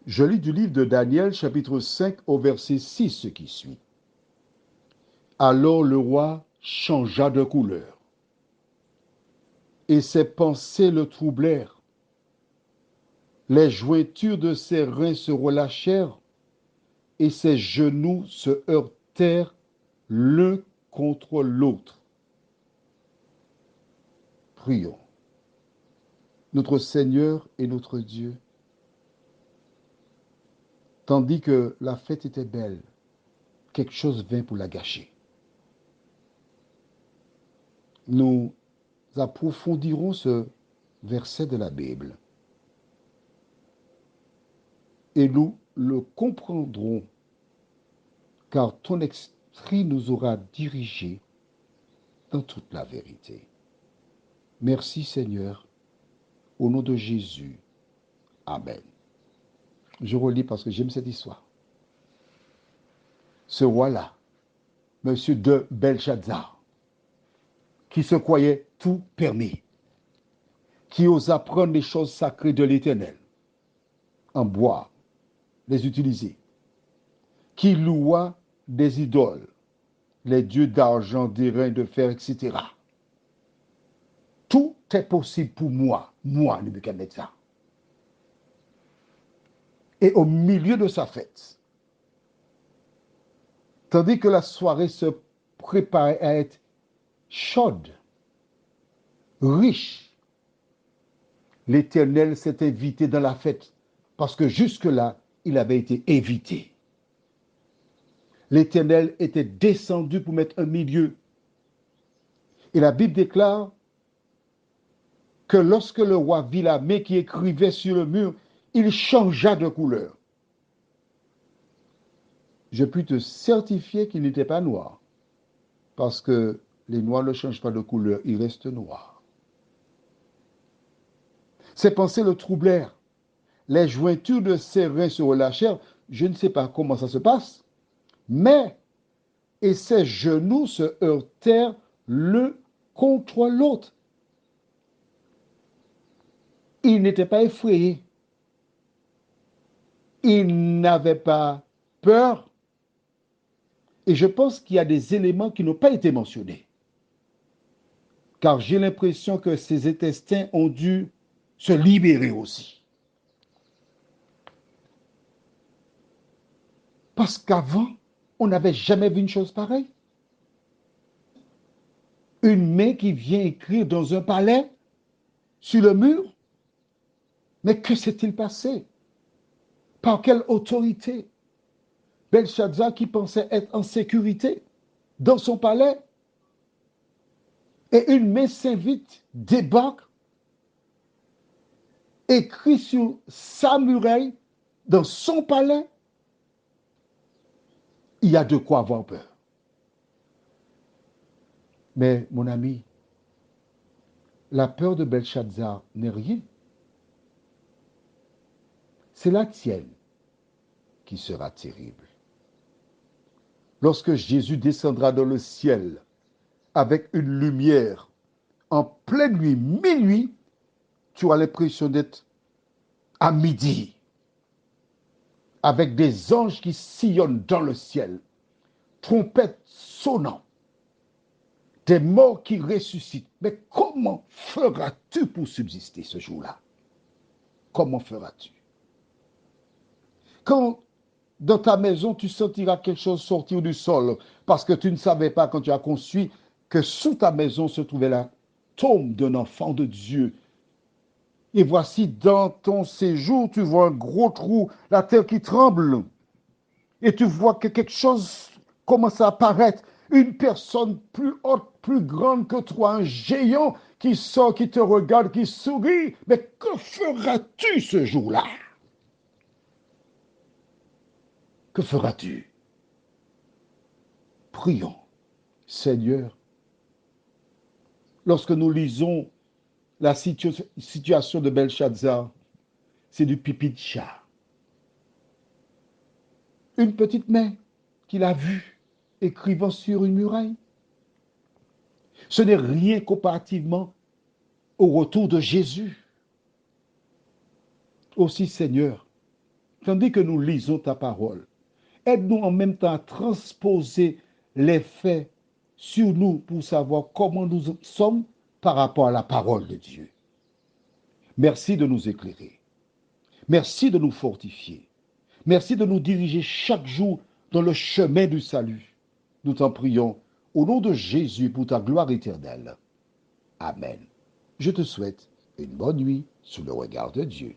Je lis du livre de Daniel, chapitre 5, au verset 6, ce qui suit. Alors le roi changea de couleur, et ses pensées le troublèrent. Les jointures de ses reins se relâchèrent, et ses genoux se heurtèrent l'un contre l'autre. Prions. Notre Seigneur et notre Dieu, tandis que la fête était belle, quelque chose vint pour la gâcher. Nous approfondirons ce verset de la Bible et nous le comprendrons, car ton esprit nous aura dirigés dans toute la vérité. Merci Seigneur, au nom de Jésus. Amen. Je relis parce que j'aime cette histoire. Ce roi-là, Monsieur de Belshazzar, qui se croyait tout permis, qui osa prendre les choses sacrées de l'Éternel, en boire, les utiliser, qui loua des idoles, les dieux d'argent, d'airain, de fer, etc. Tout est possible pour moi, Nebuchadnezzar. Et au milieu de sa fête, tandis que la soirée se préparait à être chaude, riche, l'Éternel s'est invité dans la fête parce que jusque-là, il avait été évité. L'Éternel était descendu pour mettre un milieu. Et la Bible déclare que lorsque le roi vit la main qui écrivait sur le mur, il changea de couleur. Je puis te certifier qu'il n'était pas noir, parce que les noirs ne changent pas de couleur, ils restent noirs. Ses pensées le troublèrent. Les jointures de ses reins se relâchèrent. Je ne sais pas comment ça se passe, mais et ses genoux se heurtèrent l'un contre l'autre. Il n'était pas effrayé. Il n'avait pas peur. Et je pense qu'il y a des éléments qui n'ont pas été mentionnés. Car j'ai l'impression que ses intestins ont dû se libérer aussi. Parce qu'avant, on n'avait jamais vu une chose pareille. Une main qui vient écrire dans un palais, sur le mur. Mais que s'est-il passé? Par quelle autorité? Belshazzar, qui pensait être en sécurité dans son palais, et une main s'invite, débarque, écrit sur sa muraille, dans son palais. Il y a de quoi avoir peur. Mais mon ami, la peur de Belshazzar n'est rien. C'est la tienne qui sera terrible. Lorsque Jésus descendra dans le ciel avec une lumière en pleine nuit, minuit, tu auras l'impression d'être à midi, avec des anges qui sillonnent dans le ciel, trompettes sonnant, des morts qui ressuscitent. Mais comment feras-tu pour subsister ce jour-là? Comment feras-tu? Quand dans ta maison, tu sentiras quelque chose sortir du sol, parce que tu ne savais pas quand tu as conçu que sous ta maison se trouvait la tombe d'un enfant de Dieu. Et voici, dans ton séjour, tu vois un gros trou, la terre qui tremble. Et tu vois que quelque chose commence à apparaître. Une personne plus haute, plus grande que toi, un géant qui sort, qui te regarde, qui sourit. Mais que feras-tu ce jour-là? Que feras-tu? Prions. Seigneur, lorsque nous lisons la situation de Belshazzar, c'est du pipi de chat. Une petite main qu'il a vue écrivant sur une muraille. Ce n'est rien comparativement au retour de Jésus. Aussi, Seigneur, tandis que nous lisons ta parole. Aide-nous en même temps à transposer les faits sur nous pour savoir comment nous sommes par rapport à la parole de Dieu. Merci de nous éclairer. Merci de nous fortifier. Merci de nous diriger chaque jour dans le chemin du salut. Nous t'en prions au nom de Jésus pour ta gloire éternelle. Amen. Je te souhaite une bonne nuit sous le regard de Dieu.